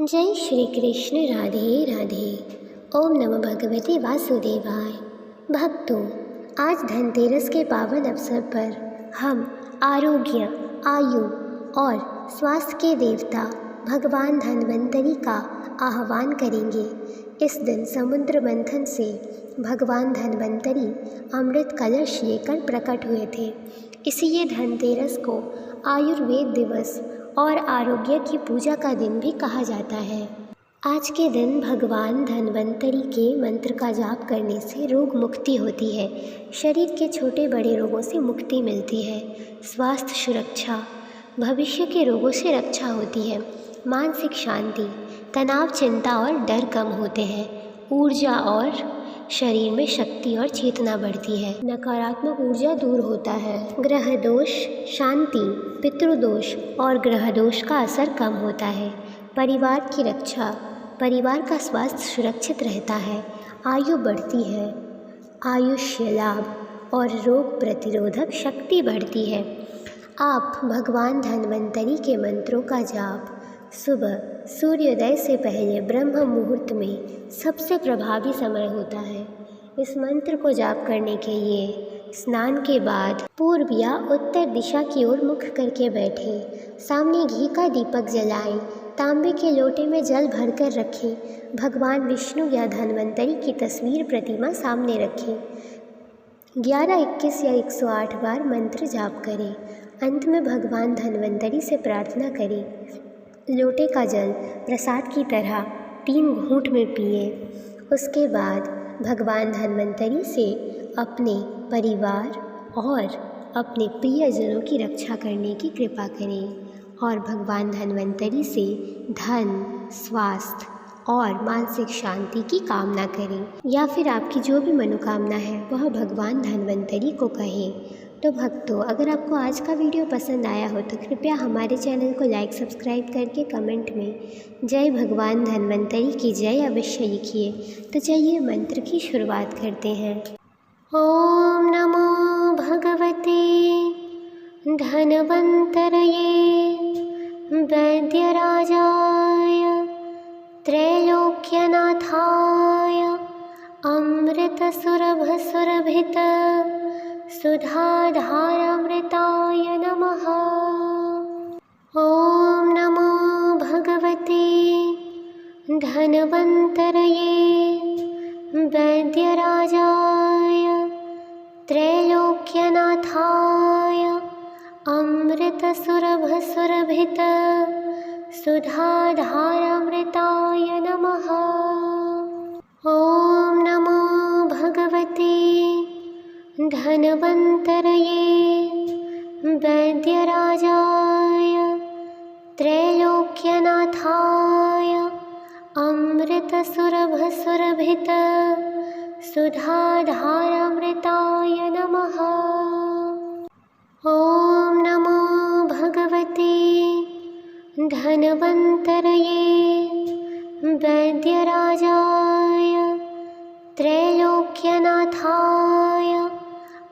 जय श्री कृष्ण। राधे राधे। ओम नमो भगवते वासुदेवाय। भक्तों, आज धनतेरस के पावन अवसर पर हम आरोग्य, आयु और स्वास्थ्य के देवता भगवान धन्वंतरि का आह्वान करेंगे। इस दिन समुद्र मंथन से भगवान धन्वंतरि अमृत कलश लेकर प्रकट हुए थे। इसलिए धनतेरस को आयुर्वेद दिवस और आरोग्य की पूजा का दिन भी कहा जाता है। आज के दिन भगवान धन्वंतरि के मंत्र का जाप करने से रोग मुक्ति होती है, शरीर के छोटे बड़े रोगों से मुक्ति मिलती है, स्वास्थ्य सुरक्षा, भविष्य के रोगों से रक्षा होती है, मानसिक शांति, तनाव, चिंता और डर कम होते हैं, ऊर्जा और शरीर में शक्ति और चेतना बढ़ती है, नकारात्मक ऊर्जा दूर होता है, ग्रह दोष शांति, पितृदोष और ग्रह दोष का असर कम होता है, परिवार की रक्षा, परिवार का स्वास्थ्य सुरक्षित रहता है, आयु बढ़ती है, आयुष्य लाभ और रोग प्रतिरोधक शक्ति बढ़ती है। आप भगवान धन्वंतरि के मंत्रों का जाप सुबह सूर्योदय से पहले ब्रह्म मुहूर्त में सबसे प्रभावी समय होता है। इस मंत्र को जाप करने के लिए स्नान के बाद पूर्व या उत्तर दिशा की ओर मुख करके बैठें, सामने घी का दीपक जलाएं, तांबे के लोटे में जल भरकर रखें, भगवान विष्णु या धन्वंतरि की तस्वीर प्रतिमा सामने रखें, 11, 21 या 108 बार मंत्र जाप करें। अंत में भगवान धन्वंतरि से प्रार्थना करें। लोटे का जल प्रसाद की तरह 3 घूंट में पिए। उसके बाद भगवान धन्वंतरि से अपने परिवार और अपने प्रियजनों की रक्षा करने की कृपा करें और भगवान धन्वंतरि से धन, स्वास्थ्य और मानसिक शांति की कामना करें, या फिर आपकी जो भी मनोकामना है वह भगवान धन्वंतरि को कहें। तो भक्तों, अगर आपको आज का वीडियो पसंद आया हो तो कृपया हमारे चैनल को लाइक, सब्सक्राइब करके कमेंट में जय भगवान धन्वंतरि की जय अवश्य लिखिए। तो चलिए मंत्र की शुरुआत करते हैं। ओम नमो भगवते धन्वंतरये वैद्यराजाय त्रैलोक्यनाथाय अमृतसुरभसुरभित सुधाधारामृताय नमः। ओम नमो भगवते धन्वंतरये वैद्यराजाय त्रैलोक्यनाथाय अमृतसुरभसुरभित सुधाधारामृताय नमः। ओम नमो भगवते धन्वंतरये वैद्यराजाय त्रैलोक्यनाथाय अमृतसुरभसुरभित सुधाधारामृताय नमः। ओम नमो भगवते धन्वंतरये वैद्यराजाय त्रैलोक्यनाथाय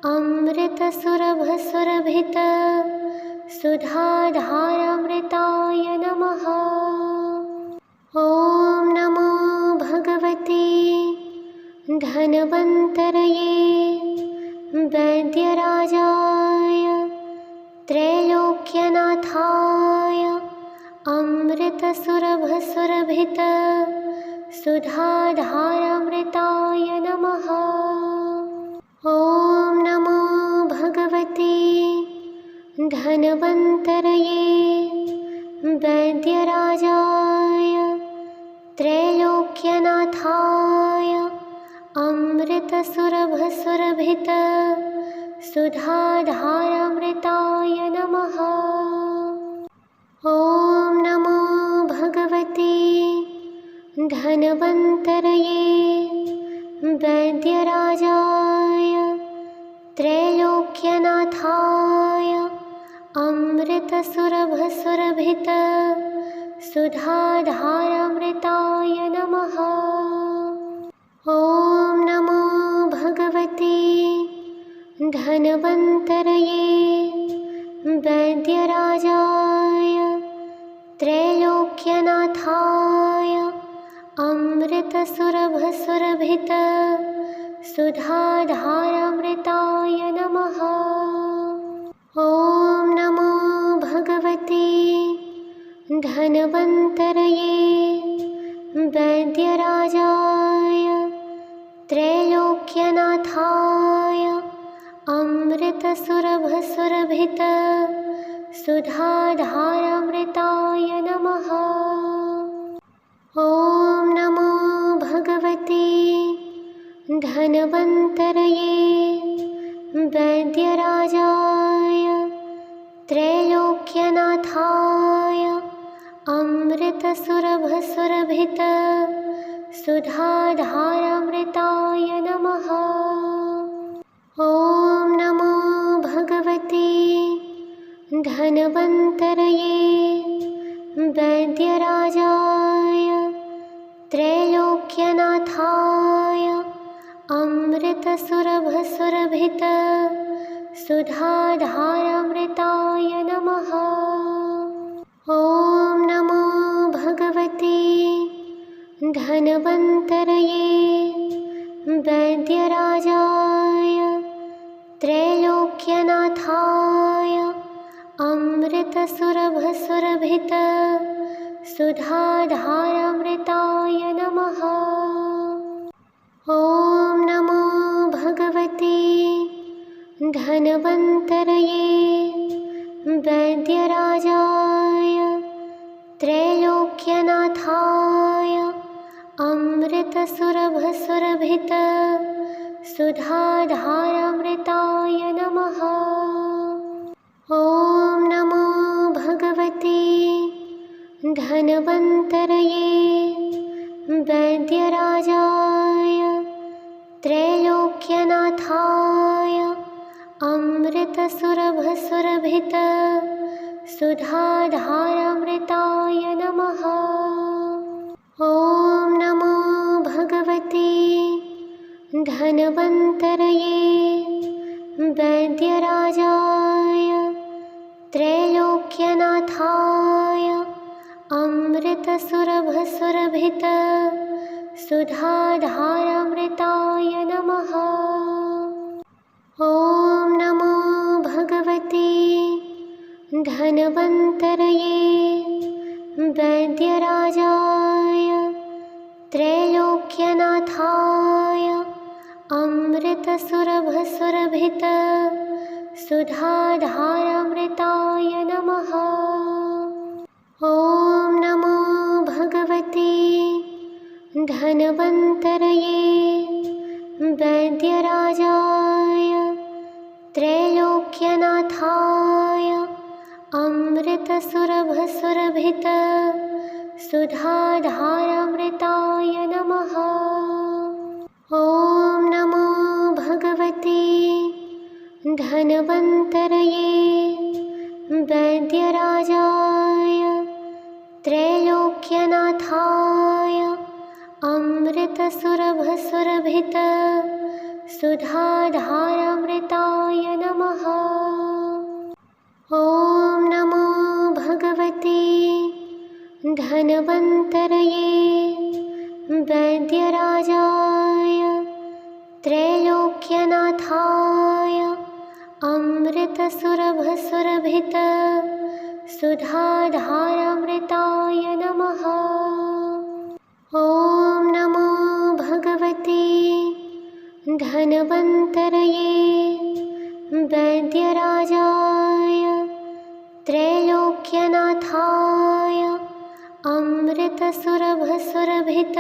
अमृतसुरभसुरभित सुधाधारामृताय नमः। ओम नमो भगवते धन्वंतरये वैद्यराजाय त्रैलोक्यनाथाय अमृतसुरभसुरभित सुधाधारामृताय नमः। ओम नमो भगवते धन्वंतरये वैद्यराजाय त्रैलोक्यनाथाय अमृतसुरभसुरभित सुधाधारामृताय नमः। ओम नमो भगवते धन्वंतरये वैद्यराजाय त्रैलोक्यनाथाय अमृतसुरभसुरभित सुधाधारामृताय नमः। ओम नमो भगवते धन्वंतरये वैद्यराजाय त्रैलोक्यनाथाय अमृतसुरभसुरभित सुधाधारामृताय नमः। ॐ नमो भगवते धन्वन्तरये वैद्यराजाय त्रैलोक्यनाथाय अमृतसुरभसुरभित सुधाधारामृताय नमः। ॐ नमो भगवते धन्वन्तरये वैद्यराजाय त्रैलोक्यनाथाय अमृतसुरभसुरभित सुधाधारामृताय नमः। ॐ नमो भगवते धन्वन्तरये वैद्यराजाय त्रैलोक्यनाथाय अमृतसुरभसुरभित सुधाधारामृताय नमः। ॐ नमो भगवते धन्वन्तरये वैद्यराजाय त्रैलोक्यनाथाय अमृतसुरभसुरभित सुधाधारामृताय नमः। ॐ नमो भगवते धन्वन्तरये वैद्यराजाय त्रैलोक्यनाथाय अमृतसुरभसुरभित सुधाधारामृताय नमः। ॐ नमो भगवते धन्वन्तरये वैद्यराजाय त्रैलोक्यनाथाय अमृतसुरभसुरभित सुधाधारामृताय नमः। ॐ नमो भगवते धन्वन्तरये वैद्यराजाय त्रैलोक्यनाथाय अमृतसुरभसुरभित सुधाधारामृताय नमः। ॐ नमो भगवते धन्वन्तरये वैद्यराजाय त्रैलोक्यनाथाय अमृतसुरभसुरभित सुधाधारामृताय नमः। ॐ नमो भगवते धन्वन्तरये वैद्यराजाय त्रैलोक्यनाथाय अमृतसुरभसुरभित सुधाधारामृताय नमः। ॐ नमो भगवते धन्वन्तरये वैद्यराजाय त्रैलोक्यनाथाय अमृतसुरभसुरभित सुधाधारामृताय नमः। ॐ नमो भगवते धन्वन्तरये वैद्यराजाय त्रैलोक्यनाथाय अमृतसुरभसुरभित सुधाधारामृताय नमः। ॐ नमो भगवते धन्वन्तरये वैद्यराजाय त्रैलोक्यनाथाय अमृतसुरभसुरभित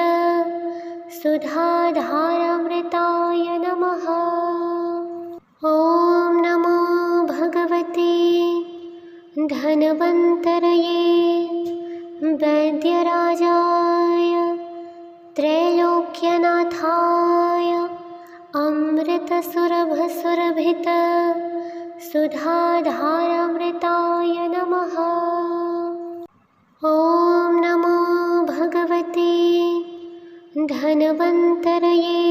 सुधाधारामृताय नमः। ॐ नमो भगवते धन्वन्तरये वैद्यराजाय त्रैलोक्यनाथाय अमृतसुरभसुरभित सुधाधारामृताय नमः। ॐ नमो भगवते धन्वन्तरये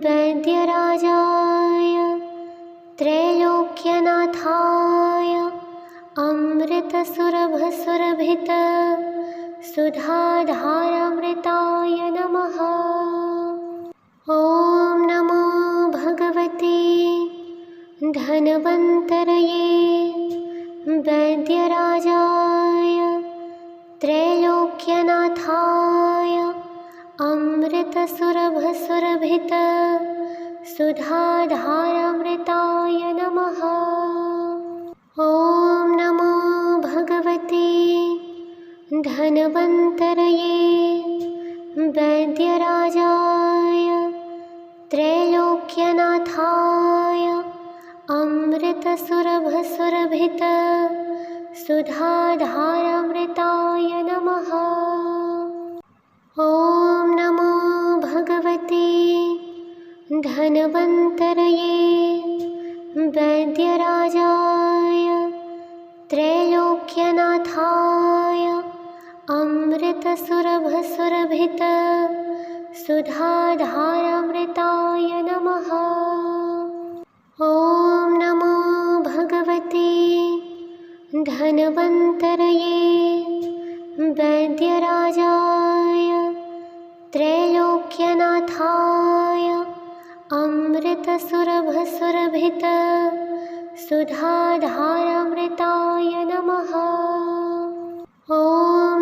वैद्यराजाय त्रैलोक्यनाथाय अमृतसुरभसुरभित सुधाधारामृताय नमः। ॐ नमो भगवते धन्वन्तरये वैद्यराजाय त्रैलोक्यनाथाय अमृतसुरभसुरभित सुधाधारामृताय नमः। ॐ नमो भगवते धन्वन्तरये वैद्यराजाय त्रैलोक्यनाथाय अमृतसुरभसुरभित सुधाधारामृताय नमः। ॐ नमो भगवते धन्वन्तरये वैद्यराजाय त्रैलोक्यनाथाय अमृतसुरभसुरभित सुधाधारामृताय नमः। ॐ नमो भगवते धन्वन्तरये वैद्यराजाय त्रैलोक्यनाथाय अमृतसुरभसुरभित सुधाधारामृताय नमः। ॐ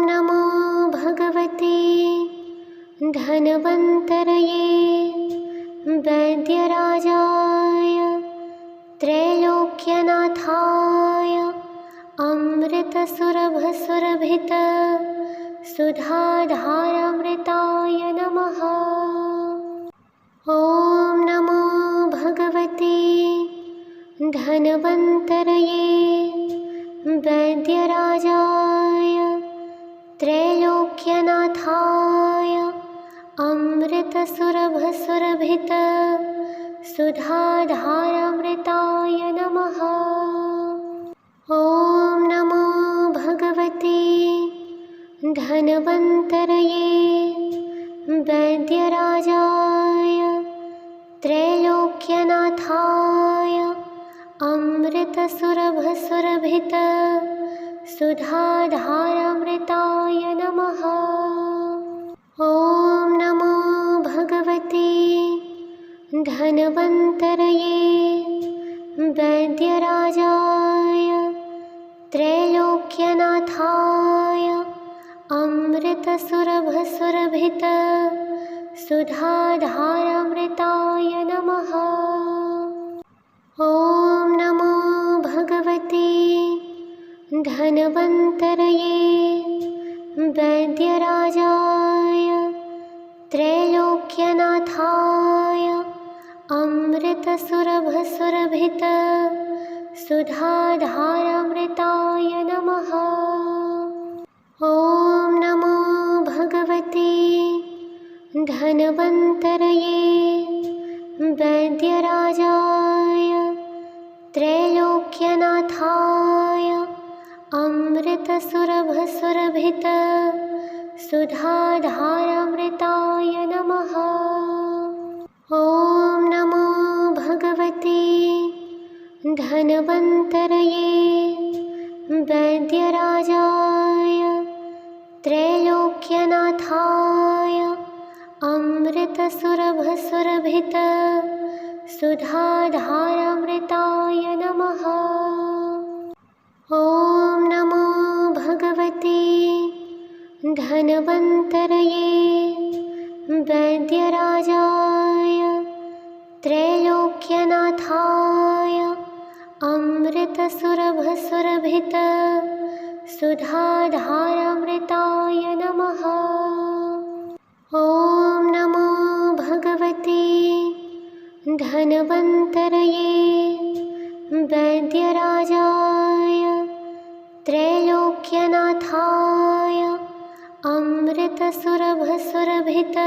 नमो भगवते धन्वन्तरये वैद्यराजाय त्रैलोक्यनाथाय अमृतसुरभसुरभित सुधाधारामृताय नमः। ॐ नमो भगवते धन्वन्तरये वैद्यराजाय त्रैलोक्यनाथाय अमृतसुरभसुरभित सुधाधारामृताय नमः। ॐ नमो भगवते धन्वन्तरये वैद्यराजाय त्रैलोक्यनाथाय अमृतसुरभसुरभित सुधाधारामृताय नमः। ॐ नमो भगवते धन्वन्तरये वैद्यराजाय त्रैलोक्यनाथाय अमृतसुरभसुरभित सुधाधारामृताय नमः। ॐ नमो भगवते धन्वन्तरये वैद्यराजाय त्रैलोक्यनाथाय अमृतसुरभसुरभित सुधाधारामृताय नमः। ॐ नमो भगवते धन्वन्तरये वैद्यराजाय त्रैलोक्यनाथाय अमृतसुरभसुरभित सुधाधारामृताय नमः। ॐ नमो भगवते धन्वन्तरये वैद्यराजाय त्रैलोक्यनाथाय अमृतसुरभसुरभित सुधाधारामृताय नमः। ॐ नमो भगवते धन्वन्तरये वैद्यराजाय त्रैलोक्यनाथाय अमृतसुरभसुरभित सुधाधारामृताय नमः। ॐ नमो भगवते धन्वन्तरये वैद्यराजाय त्रैलोक्यनाथाय अमृतसुरभसुरभित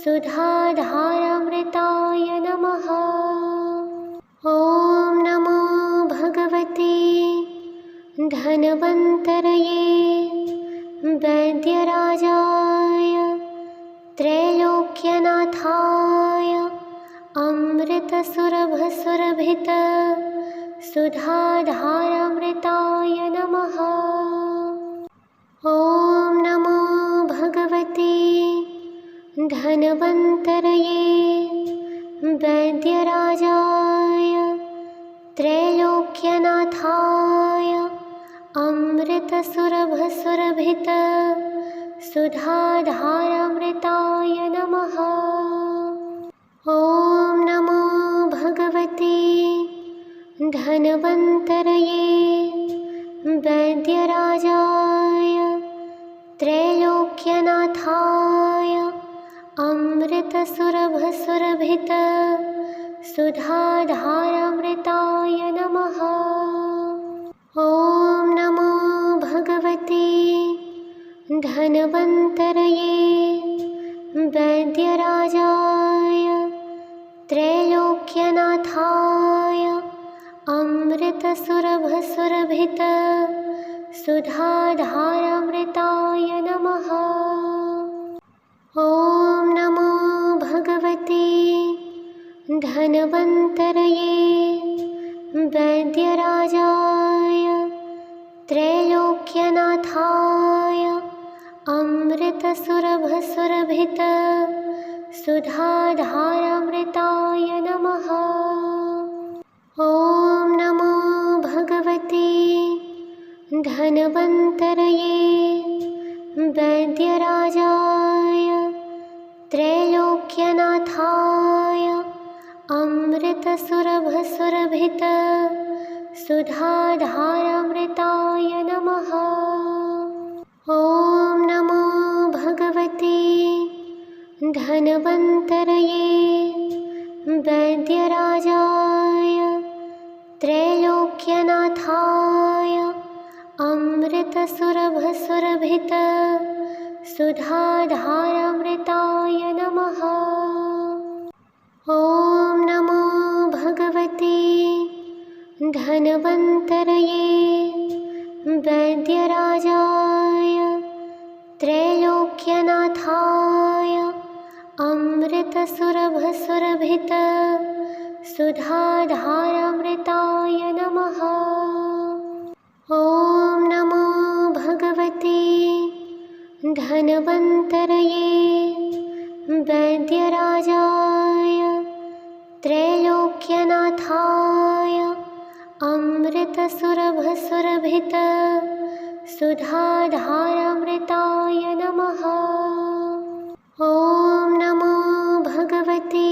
सुधाधारामृताय नमः। ॐ नमो भगवते धन्वन्तरये वैद्यराजाय त्रैलोक्यनाथाय अमृतसुरभसुरभित सुधाधारामृताय नमः। ॐ धन्वन्तरये वैद्यराजाय त्रैलोक्यनाथाय अमृतसुरभसुरभित सुधाधारामृताय नमः। ॐ नमो भगवते धन्वन्तरये वैद्यराजाय त्रैलोक्यनाथाय अमृतसुरभसुरभित सुधाधारामृताय नमः। ॐ नमो भगवते धन्वन्तरये वैद्यराजाय त्रैलोक्यनाथाय अमृतसुरभसुरभित सुधाधारामृताय नमः। ॐ नमो भगवते धन्वन्तरये वैद्यराजाय त्रैलोक्यनाथाय अमृतसुरभसुरभित सुधाधारामृताय नमः। ॐ नमो भगवते धन्वन्तरये वैद्यराजाय त्रैलोक्यनाथाय अमृतसुरभसुरभित सुधाधारामृताय नमः। ॐ नमो भगवते धन्वन्तरये वैद्यराजाय त्रैलोक्यनाथाय अमृतसुरभसुरभित सुधाधारामृताय नमः। ॐ नमो भगवते धन्वन्तरये वैद्यराजाय त्रैलोक्यनाथाय अमृतसुरभसुरभित सुधाधारामृताय नमः। ॐ नमो भगवते धन्वन्तरये वैद्यराजाय त्रैलोक्यनाथाय अमृतसुरभसुरभित सुधाधारामृताय नमः। ॐ नमो भगवते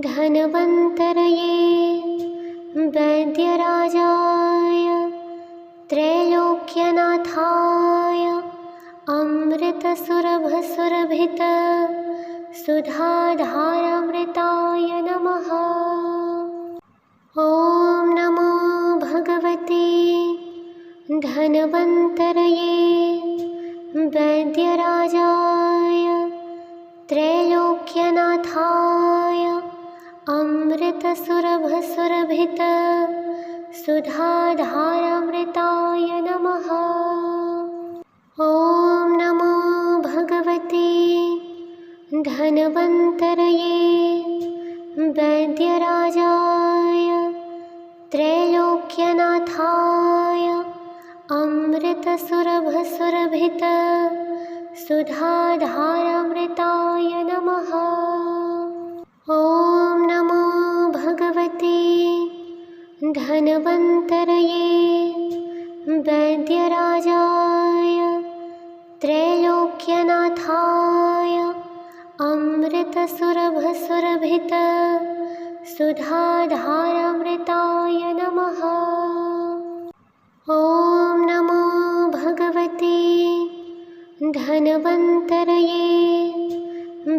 धन्वन्तरये वैद्यराजाय त्रैलोक्यनाथाय अमृतसुरभसुरभित सुधाधारामृताय नमः। ॐ नमो भगवते धन्वन्तरये वैद्यराजाय त्रैलोक्यनाथाय अमृतसुरभसुरभित सुधाधारामृताय नमः। ॐ नमो भगवते धन्वन्तरये वैद्यराजाय त्रैलोक्यनाथाय अमृतसुरभसुरभित सुधाधारामृताय नमः। ॐ नमो भगवते धन्वन्तरये वैद्यराजाय त्रैलोक्यनाथाय अमृतसुरभसुरभित सुधाधारामृताय नमः। ॐ नमो भगवते धन्वन्तरये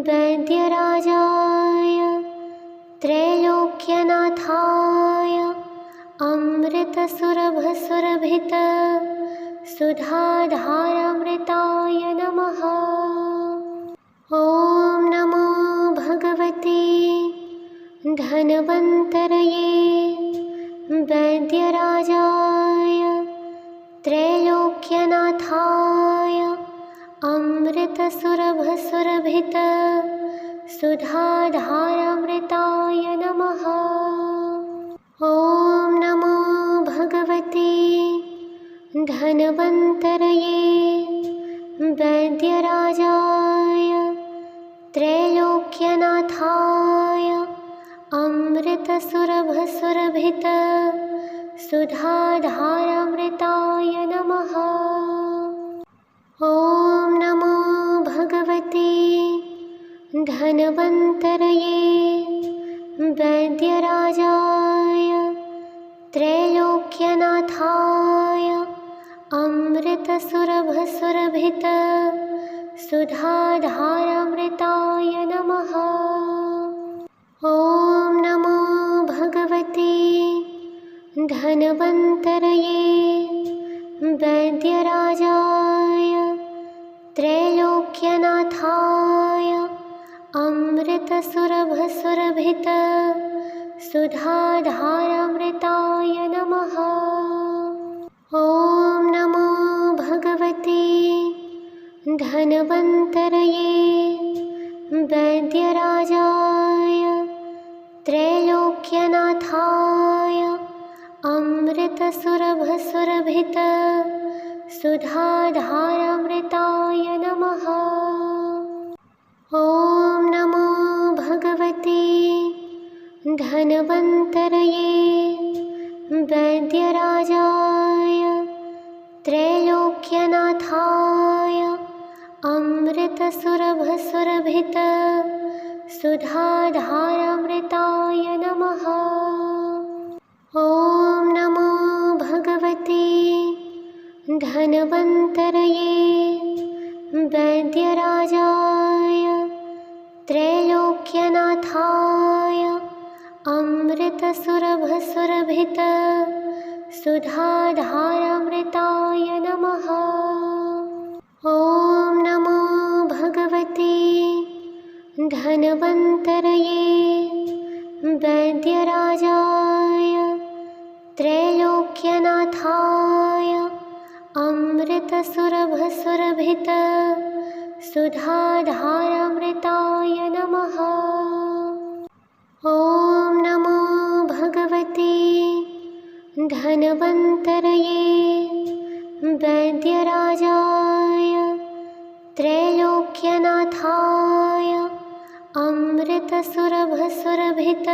वैद्यराजाय त्रैलोक्यनाथाय अमृतसुरभसुरभित सुधाधारामृताय नमः। ॐ नमो भगवते धन्वन्तरये वैद्यराजाय त्रैलोक्यनाथाय अमृतसुरभसुरभित सुधाधारामृताय नमः। ॐ नमो भगवते धन्वन्तरये वैद्यराजाय त्रैलोक्यनाथाय अमृतसुरभसुरभित सुधाधारामृताय नमः। ॐ नमो भगवते धन्वन्तरये वैद्यराजाय त्रैलोक्यनाथाय अमृतसुरभसुरभित सुधाधारामृताय नमः। ॐ नमो भगवते धन्वन्तरये वैद्यराजाय त्रैलोक्यनाथाय अमृतसुरभसुरभित सुधाधारामृताय नमः। ॐ नमो भगवते धन्वन्तरये वैद्यराजाय त्रैलोक्यनाथाय अमृतसुरभसुरभित सुधाधारामृताय नमः। ॐ नमो भगवते धन्वन्तरये वैद्यराजाय त्रैलोक्यनाथाय अमृतसुरभसुरभित सुधाधारामृताय नमः। ॐ नमो भगवते धन्वन्तरये वैद्यराजाय त्रैलोक्यनाथाय अमृतसुरभसुरभित सुधाधारामृताय नमः। ॐ नमो भगवते धन्वन्तरये वैद्यराजाय त्रैलोक्यनाथाय अमृतसुरभसुरभित सुधाधारामृताय नमः। ॐ नमो भगवते धन्वन्तरये वैद्यराजाय त्रैलोक्यनाथाय अमृतसुरभसुरभित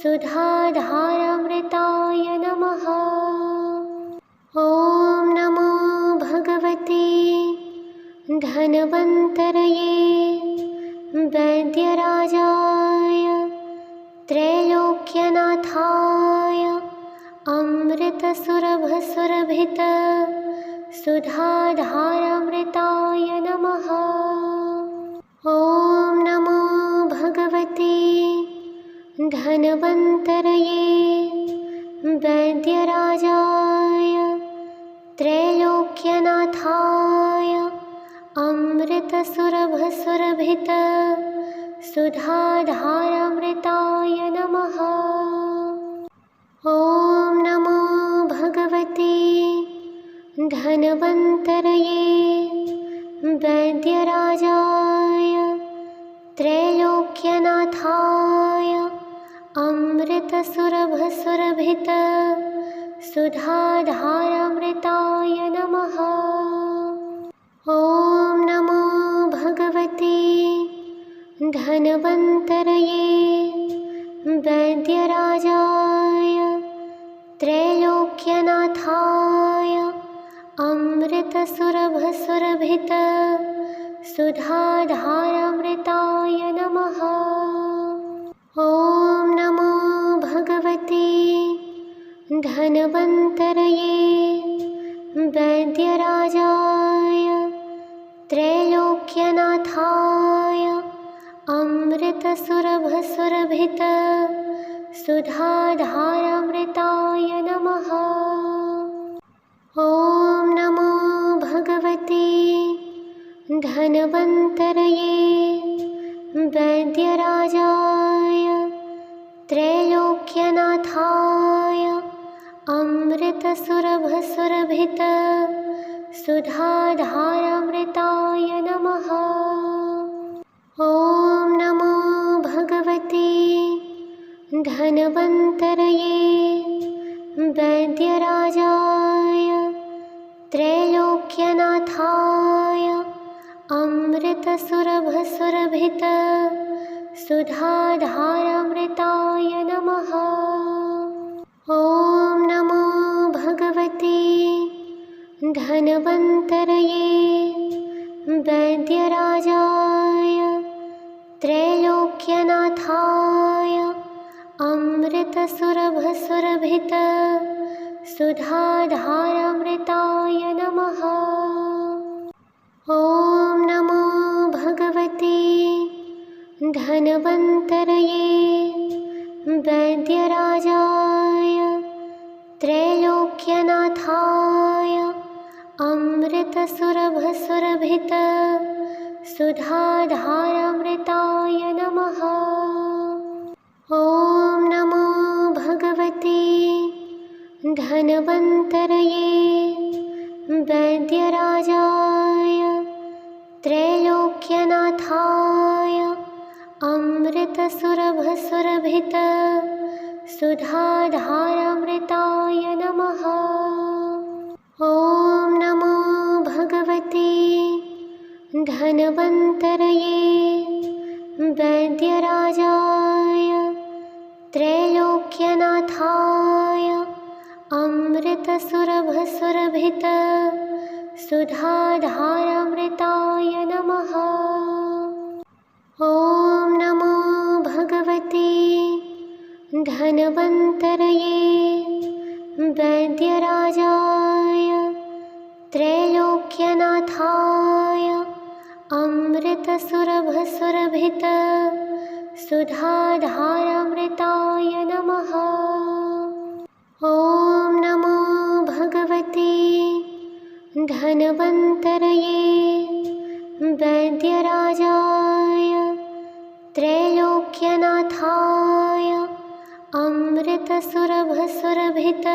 सुधाधारामृताय नमः। ॐ नमो भगवते धन्वन्तरये वैद्यराजाय त्रैलोक्यनाथाय अमृतसुरभसुरभित सुधाधारामृताय नमः। ॐ नमो भगवते धन्वन्तरये वैद्यराजाय त्रैलोक्यनाथाय अमृतसुरभसुरभित सुधाधारामृताय नमः। ॐ नमो भगवते धन्वन्तरये वैद्यराजाय त्रैलोक्यनाथाय अमृतसुरभसुरभित सुधाधारामृताय नमः। ॐ नमो भगवते धन्वन्तरये वैद्यराजाय त्रैलोक्यनाथाय अमृतसुरभसुरभित सुधाधारामृताय नमः। ॐ नमो भगवते धन्वन्तरये वैद्यराजाय त्रैलोक्यनाथाय अमृतसुरभसुरभित सुधाधारामृताय नमः। ॐ नमो भगवते धन्वन्तरये वैद्यराजाय त्रैलोक्यनाथाय अमृतसुरभसुरभित सुधाधारामृताय नमः। ॐ नमो भगवते धन्वन्तरये वैद्यराजाय त्रैलोक्यनाथाय अमृतसुरभसुरभित अमृतसुरभसुरभित सुधाधारामृताय नमः। ॐ नमो भगवते धन्वन्तरये वैद्यराजाय त्रैलोक्यनाथाय अमृतसुरभसुरभित सुधाधारामृताय नमः। ॐ नमो भगवते धन्वन्तरये वैद्यराजाय त्रैलोक्यनाथाय अमृतसुरभसुरभित सुधाधारामृताय नमः। ॐ नमो भगवते धन्वन्तरये वैद्यराजाय त्रैलोक्यनाथाय अमृतसुरभसुरभित सुधाधारामृताय नमः। ॐ नमो भगवते धन्वन्तरये वैद्यराजाय त्रैलोक्यनाथाय अमृतसुरभसुरभित सुधाधारामृताय नमः। ॐ नमो भगवते धन्वन्तरये वैद्यराजाय त्रैलोक्यनाथाय अमृतसुरभसुरभित सुधाधारामृताय नमः। ॐ नमो भगवते धन्वन्तरये वैद्यराजाय त्रैलोक्यनाथाय अमृतसुरभसुरभित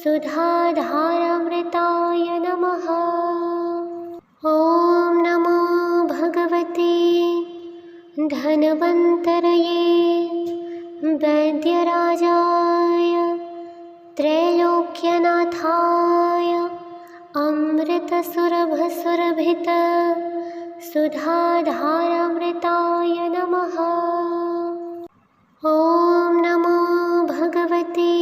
सुधाधारामृताय नमः। ॐ नमो भगवते धन्वन्तरये वैद्यराजाय त्रैलोक्यनाथाय अमृतसुरभसुरभित सुधाधारामृताय नमः। ॐ नमो भगवते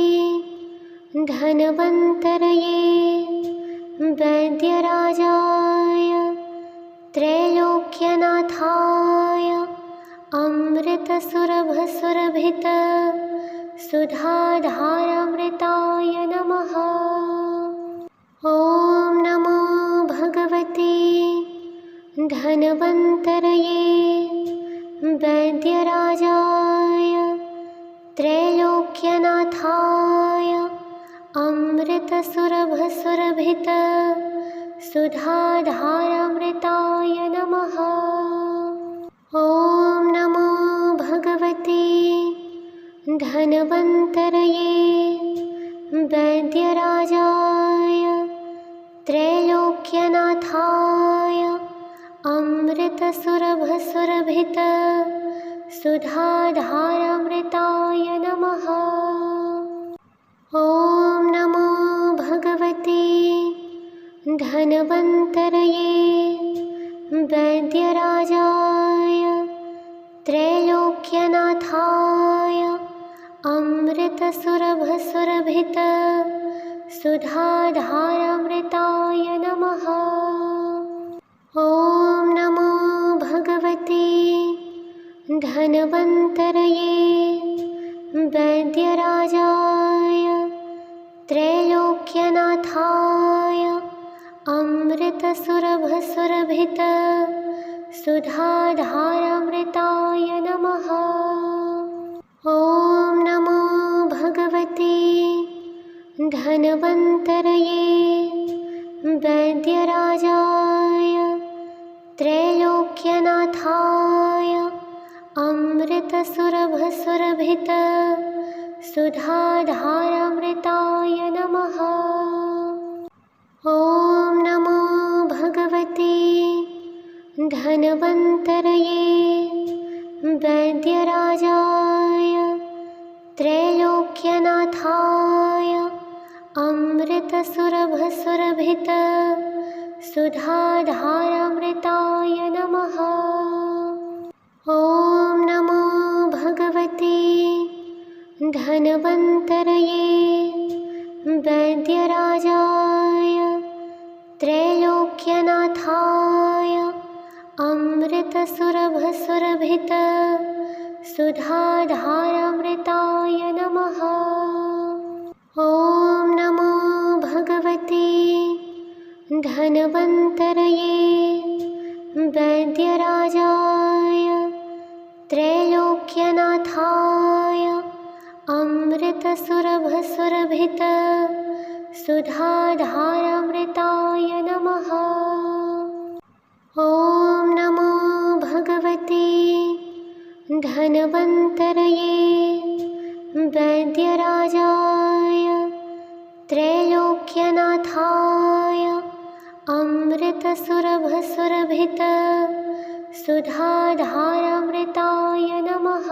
धन्वन्तरये वैद्यराजाय त्रैलोक्यनाथाय अमृतसुरभसुरभित सुधाधारामृताय नमः। ॐ नमो भगवते धन्वन्तरये वैद्यराजाय त्रैलोक्यनाथाय अमृतसुरभसुरभित सुधाधारामृताय नमः। ॐ नमो भगवते धन्वन्तरये वैद्यराजाय त्रैलोक्यनाथाय अमृतसुरभसुरभित सुधाधारामृताय नमः। ॐ नमो भगवते धन्वन्तरये वैद्यराजाय त्रैलोक्यनाथाय अमृतसुरभसुरभित सुधाधारामृताय नमः। ॐ नमो भगवते धन्वन्तरये वैद्यराजाय त्रैलोक्यनाथाय अमृतसुरभसुरभित सुधाधारामृताय नमः। ॐ नमो भगवते धन्वन्तरये वैद्यराजाय त्रैलोक्यनाथाय अमृतसुरभसुरभित सुधाधारामृताय नमः। ॐ नमो भगवते धन्वन्तरये वैद्यराजाय त्रैलोक्यनाथाय अमृतसुरभसुरभित सुधाधारामृताय नमः। धन्वन्तरये वैद्यराजाय त्रैलोक्यनाथाय अमृतसुरभसुरभित सुधाधारामृताय नमः। ॐ नमो भगवते धन्वन्तरये वैद्यराजाय त्रैलोक्यनाथाय अमृतसुरभसुरभित सुधाधारामृताय नमः। ॐ नमो भगवते धन्वन्तरये वैद्यराजाय त्रैलोक्यनाथाय अमृतसुरभसुरभित सुधाधारामृताय नमः।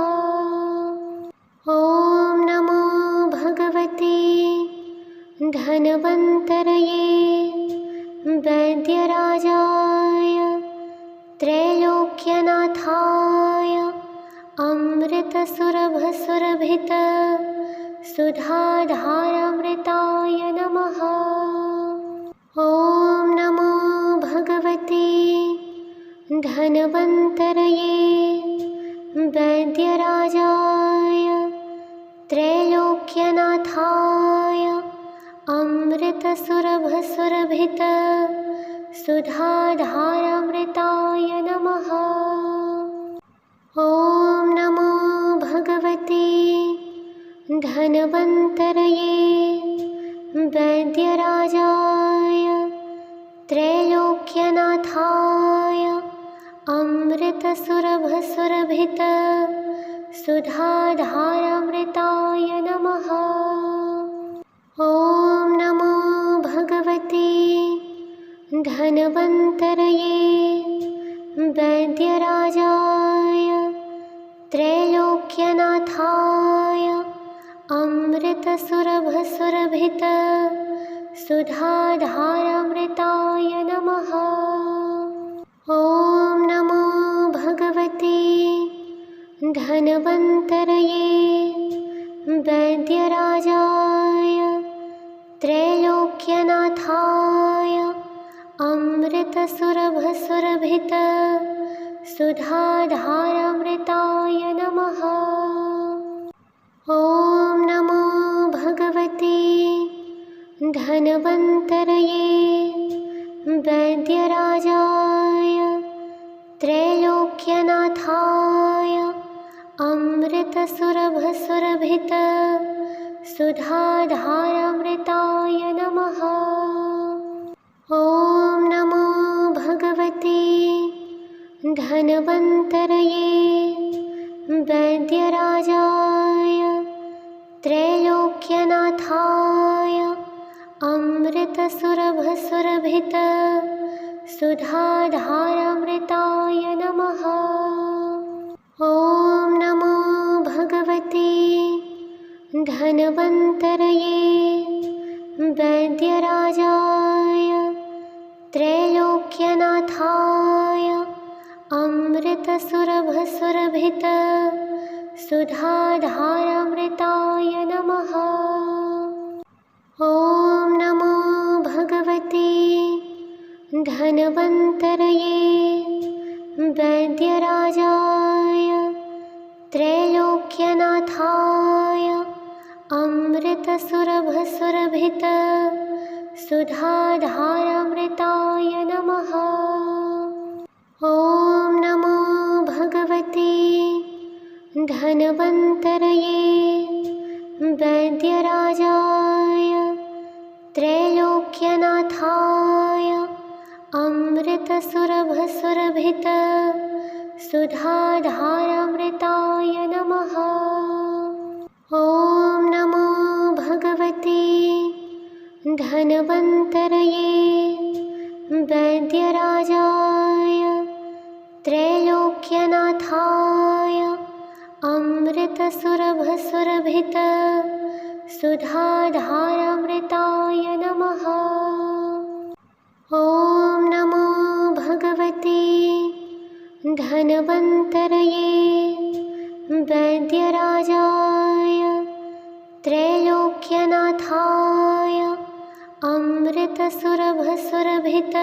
ॐ नमो भगवते धन्वन्तरये वैद्यराजाय त्रैलोक्यनाथाय अमृतसुरभसुरभित सुधाधारामृताय नमः। ॐ नमो भगवते धन्वन्तरये वैद्यराजाय त्रैलोक्यनाथाय अमृतसुरभसुरभित सुधाधारामृताय नमः। ॐ नमो भगवते धन्वन्तरये वैद्यराजाय त्रैलोक्यनाथाय अमृतसुरभसुरभित सुधाधारामृताय नमः। ॐ नमो भगवते धन्वन्तरये वैद्यराजाय त्रैलोक्यनाथाय अमृतसुरभसुरभित सुधाधारामृताय नमः। ॐ नमो भगवते धन्वन्तरये वैद्यराजाय त्रैलोक्यनाथाय अमृतसुरभसुरभित सुधाधारामृताय नमः। ॐ नमो भगवते धन्वन्तरये वैद्यराजाय त्रैलोक्यनाथाय अमृतसुरभसुरभित सुधाधारामृताय नमः। ॐ नमो भगवते धन्वन्तरये वैद्यराजाय त्रैलोक्यनाथाय अमृतसुरभसुरभित सुधाधारामृताय नमः। ॐ नमो भगवते धन्वन्तरये वैद्यराजाय त्रैलोक्यनाथाय अमृतसुरभसुरभित सुधाधारामृताय नमः। ॐ नमो भगवते धन्वन्तरये वैद्यराजाय त्रैलोक्यनाथाय अमृतसुरभसुरभित सुधाधारामृताय नमः। ॐ नमो भगवते धन्वन्तरये वैद्यराजाय त्रैलोक्यनाथाय अमृतसुरभसुरभित सुधाधारामृताय नमः। ॐ नमो भगवते धन्वन्तरये वैद्यराजाय त्रैलोक्यनाथाय अमृतसुरभसुरभित सुधाधारामृताय नमः। ॐ नमो भगवते धन्वन्तरये वैद्यराजाय त्रैलोक्यनाथाय अमृतसुरभसुरभित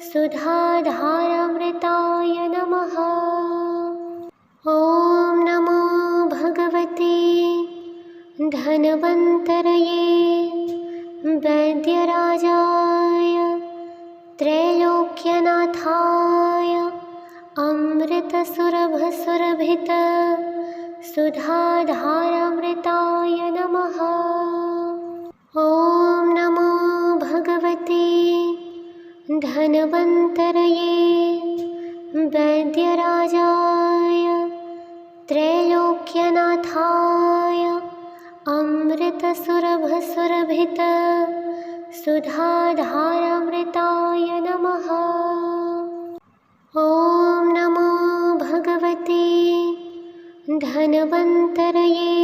सुधाधारामृताय नमः। ॐ नमो भगवते धन्वन्तरये वैद्यराजाय त्रैलोक्यनाथाय अमृतसुरभसुरभित सुधाधारामृताय नमः। ॐ नमो भगवते धन्वन्तरये वैद्यराजाय त्रैलोक्यनाथाय अमृतसुरभसुरभित सुधाधारामृताय नमः। ॐ नमो भगवते धन्वन्तरये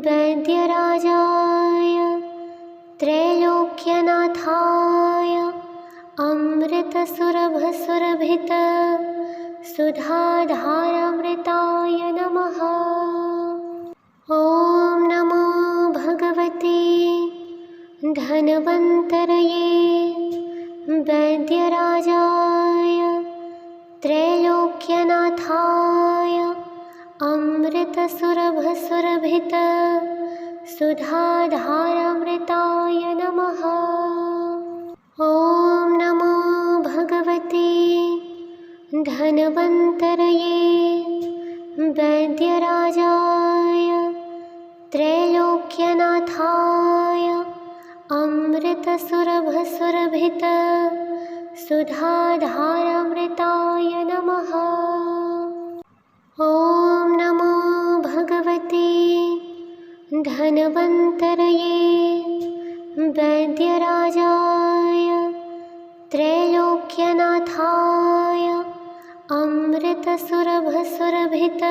वैद्यराजाय त्रैलोक्यनाथाय अमृतसुरभसुरभित सुधाधारामृताय नमः। ॐ नमो भगवते धन्वन्तरये वैद्यराजाय त्रैलोक्यनाथाय अमृतसुरभसुरभित सुधाधारामृताय नमः। ॐ नमो भगवते धन्वन्तरये वैद्यराजाय त्रैलोक्यनाथाय अमृतसुरभसुरभित सुधाधारामृताय नमः। ॐ नमो भगवते धन्वन्तरये वैद्यराजाय त्रैलोक्यनाथाय अमृतसुरभसुरभित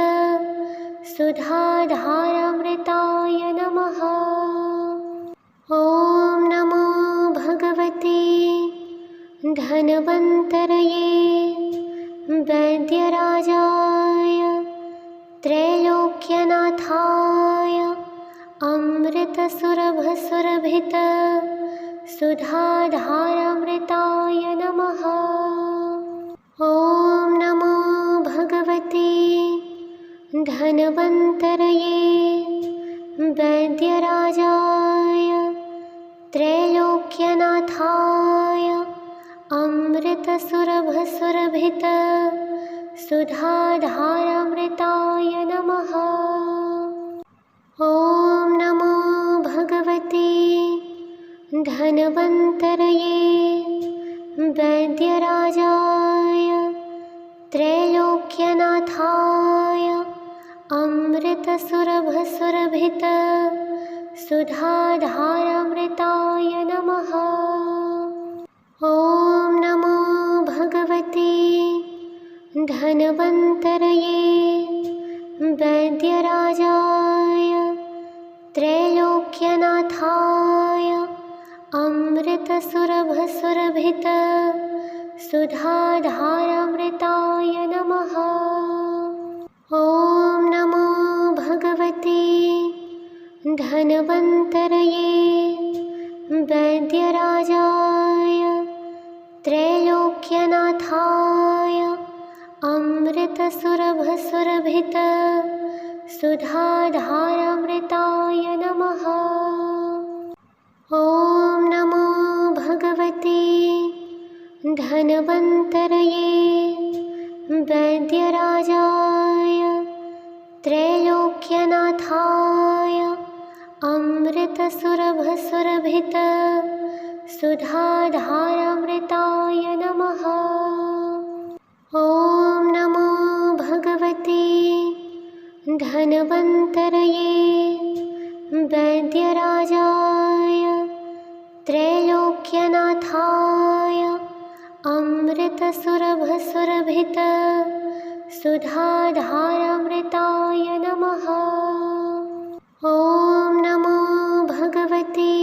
सुधाधारामृताय नमः। ॐ नमो भगवते धन्वन्तरये वैद्यराजाय त्रैलोक्यनाथाय अमृतसुरभसुरभित सुधाधारामृताय नमः। ॐ नमो भगवते धन्वन्तरये वैद्यराजाय त्रैलोक्यनाथाय अमृतसुरभसुरभित सुधाधारामृताय नमः। ॐ नमो भगवते धन्वन्तरये वैद्यराजाय त्रैलोक्यनाथाय अमृतसुरभसुरभित सुधाधारामृताय नमः। ॐ नमो भगवते धन्वन्तरये वैद्यराजाय त्रैलोक्यनाथाय अमृतसुरभसुरभित सुधाधारामृताय नमः। ॐ नमो भगवते धन्वन्तरये वैद्यराजाय त्रैलोक्यनाथाय अमृतसुरभसुरभित सुधाधारामृताय नमः। ॐ नमो भगवते धन्वन्तरये वैद्यराजाय त्रैलोक्यनाथाय अमृतसुरभसुरभित सुधाधारामृताय नमः। ॐ नमो भगवते धन्वन्तरये वैद्यराजाय त्रैलोक्यनाथाय अमृतसुरभसुरभित सुधाधारामृताय नमः। ॐ नमो भगवते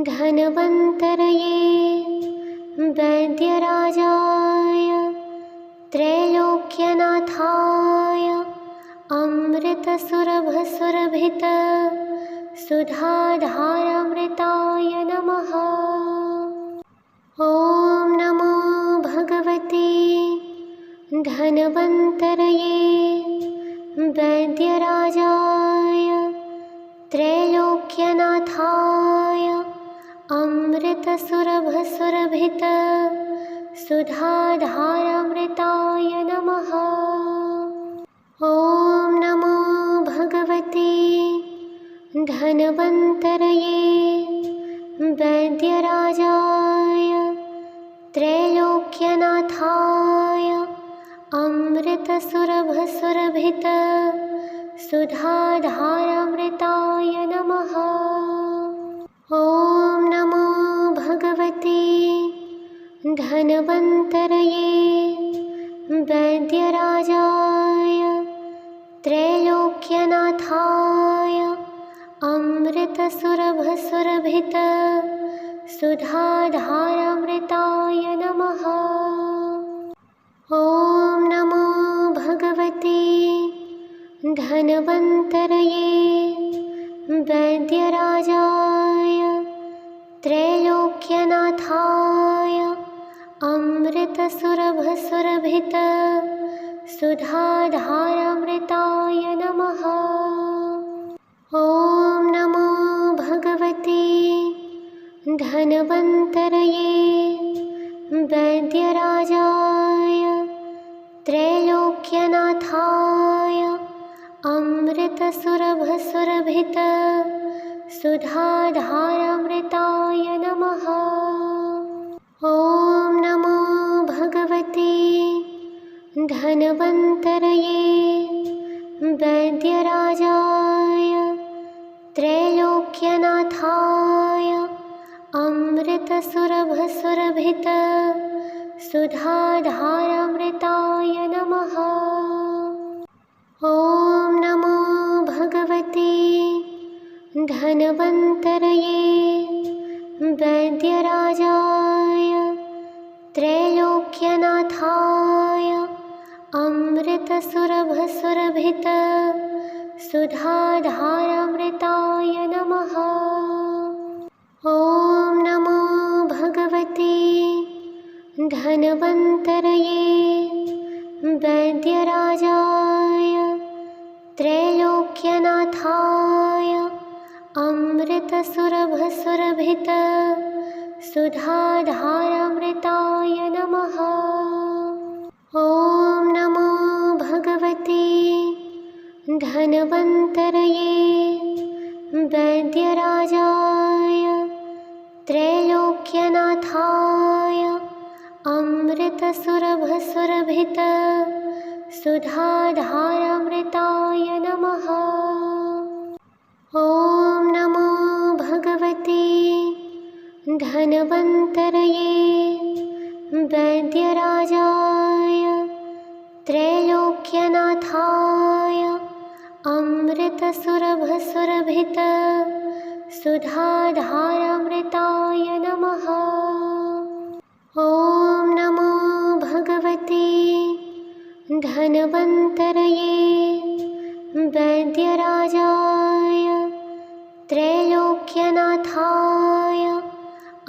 धन्वन्तरये वैद्यराजाय त्रैलोक्यनाथाय अमृतसुरभसुरभित अमृतसुरभसुरभित सुधाधारामृताय नमः। ॐ नमो भगवते धन्वन्तरये वैद्यराजाय त्रैलोक्यनाथाय अमृतसुरभसुरभित सुधाधारामृताय नमः। ॐ नमो भगवते धन्वन्तरये वैद्यराजाय त्रैलोक्यनाथाय अमृतसुरभसुरभित सुधाधारामृताय नमः। ॐ नमो भगवते धन्वन्तरये वैद्यराजाय त्रैलोक्यनाथाय अमृतसुरभसुरभित सुधाधारामृताय नमः। ॐ नमो भगवते धन्वन्तरये वैद्यराजाय त्रैलोक्यनाथाय अमृतसुरभसुरभित सुधाधारामृताय नमः। ॐ नमो भगवते धन्वन्तरये वैद्यराजाय त्रैलोक्यनाथाय अमृतसुरभसुरभित सुधाधारामृताय नमः। ॐ नमो भगवते धन्वन्तरये वैद्यराजाय त्रैलोक्यनाथाय अमृतसुरभसुरभित सुधाधारामृताय नमः। ॐ नमो भगवते धन्वन्तरये वैद्यराजाय त्रैलोक्यनाथाय अमृतसुरभसुरभित सुधाधारामृताय नमः। ॐ नमो भगवते धन्वन्तरये वैद्यराजाय त्रैलोक्यनाथाय अमृतसुरभसुरभित सुधाधारामृताय नमः। ॐ नमो भगवते धन्वन्तरये वैद्यराजाय त्रैलोक्यनाथाय अमृतसुरभसुरभित सुधाधारामृताय नमः। ॐ नमो भगवते धन्वन्तरये वैद्यराजाय त्रैलोक्यनाथाय अमृतसुरभसुरभित सुधाधारामृताय नमः। ॐ नमो भगवते धन्वन्तरये वैद्यराजाय त्रैलोक्यनाथाय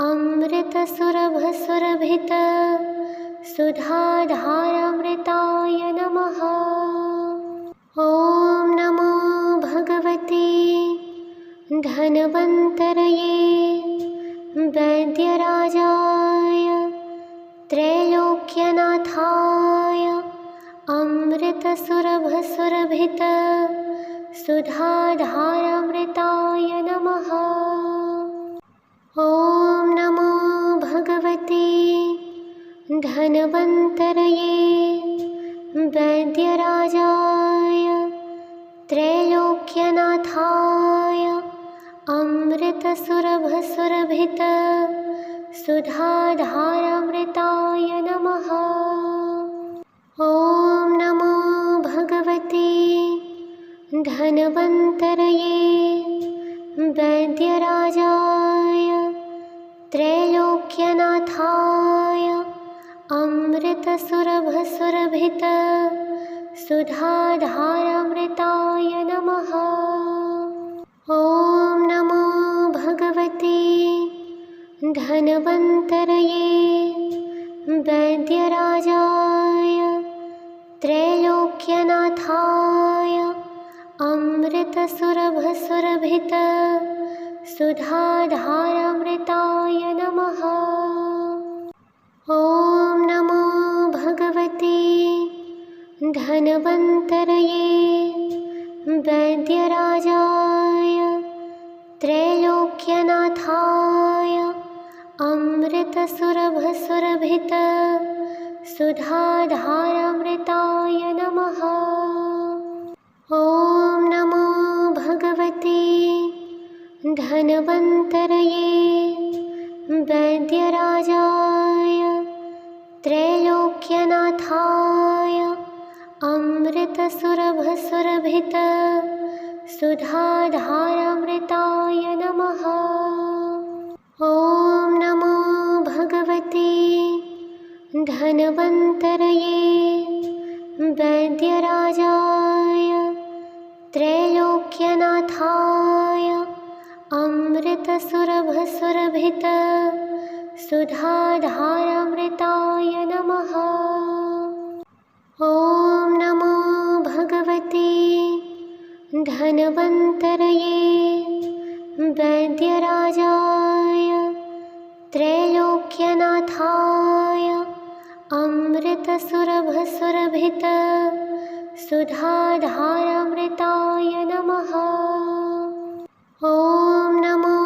अमृतसुरभसुरभित सुधाधारामृताय नमः। ॐ नमो भगवते धन्वन्तरये वैद्यराजाय त्रैलोक्यनाथाय अमृतसुरभसुरभित सुधाधारामृताय नमः। ॐ नमो भगवते धन्वन्तरये वैद्यराजाय त्रैलोक्यनाथाय अमृतसुरभसुरभित सुधाधारामृताय नमः। ॐ नमो भगवते धन्वन्तरये वैद्यराजाय त्रैलोक्यनाथाय अमृतसुरभसुरभित सुधाधारामृताय नमः। ॐ नमो भगवते धन्वन्तरये वैद्यराजाय त्रैलोक्यनाथाय अमृतसुरभसुरभित सुधाधारामृताय नमः। ॐ नमो भगवते धन्वन्तरये वैद्यराजाय त्रैलोक्यनाथाय अमृतसुरभसुरभित सुधाधारामृताय नमः। ॐ नमो भगवते धन्वन्तरये वैद्यराजाय त्रैलोक्यनाथाय अमृतसुरभसुरभित सुधाधारामृताय नमः। ॐ नमो भगवते धन्वन्तरये वैद्यराजाय त्रैलोक्यनाथाय अमृतसुरभसुरभित सुधाधारामृताय नमः। ॐ नमो भगवते धन्वन्तरये वैद्यराजाय त्रैलोक्यनाथाय अमृतसुरभसुरभित सुधाधारामृताय नमः। ॐ नमो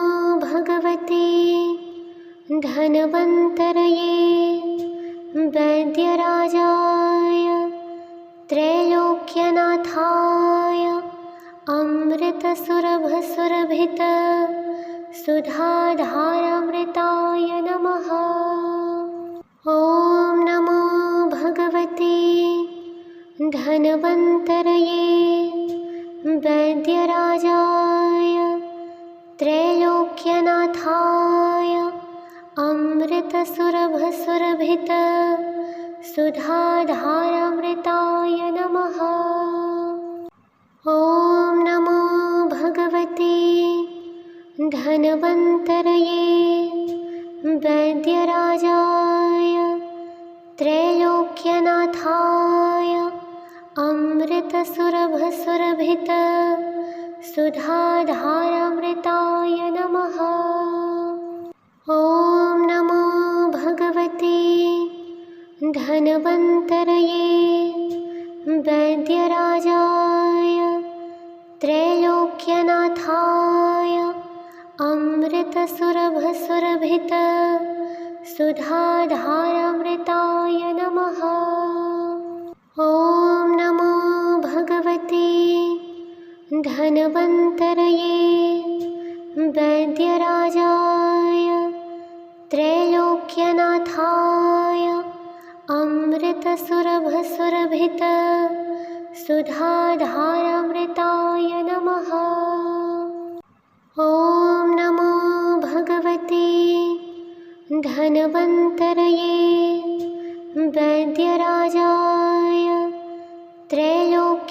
भगवते धन्वन्तरये वैद्यराजाय त्रैलोक्यनाथाय अमृतसुरभसुरभित सुधाधारामृताय नमः। ॐ नमो भगवते धन्वन्तरये वैद्यराजाय त्रैलोक्यनाथाय अमृतसुरभसुरभित सुधाधारामृताय नमः। ॐ नमो भगवते धन्वन्तरये वैद्यराजाय त्रैलोक्यनाथाय अमृतसुरभसुरभित सुधाधारामृताय नमः। ॐ नमो भगवते धन्वन्तरये वैद्यराजाय त्रैलोक्यनाथाय अमृतसुरभसुरभित सुधाधारामृताय नमः। ॐ नमो भगवते धन्वन्तरये वैद्यराजाय त्रैलोक्यनाथाय अमृतसुरभसुरभित सुधाधारामृताय नमः। ॐ नमो भगवते धन्वन्तरये वैद्यराजाय त्रैलोक्यनाथाय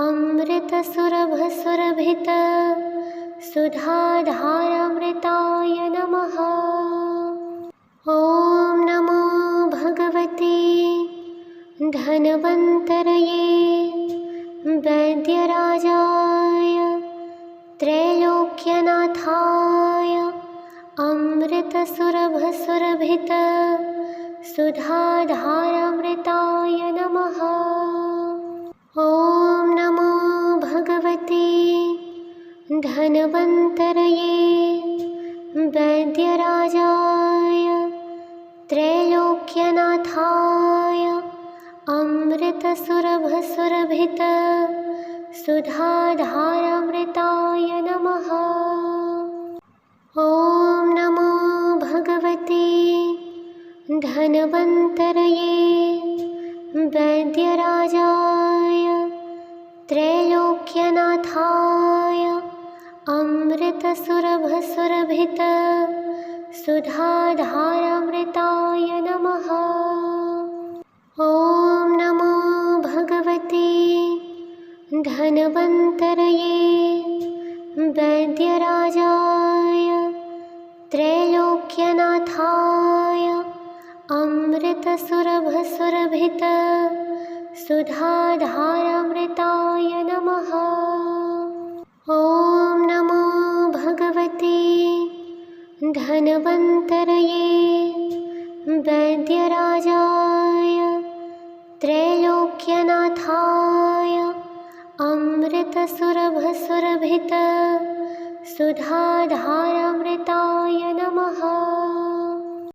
अमृतसुरभसुरभित सुधाधारामृताय नमः। ॐ नमो भगवते धन्वन्तरये वैद्यराजाय त्रैलोक्यनाथाय अमृतसुरभसुरभित सुधाधारामृताय नमः। ॐ नमो भगवते धन्वन्तरये वैद्यराजाय त्रैलोक्यनाथाय अमृतसुरभसुरभित सुधाधारामृताय नमः। ॐ नमो भगवते धन्वन्तरये वैद्यराजाय त्रैलोक्यनाथाय अमृतसुरभसुरभित सुधाधारामृताय नमः। ॐ त्रैलोक्यनाथाय अमृतसुरभसुरभित सुधाधारामृताय नमः। ॐ नमो भगवते धन्वन्तरये वैद्यराजाय त्रैलोक्यनाथाय अमृतसुरभसुरभित सुधाधारामृताय नमः।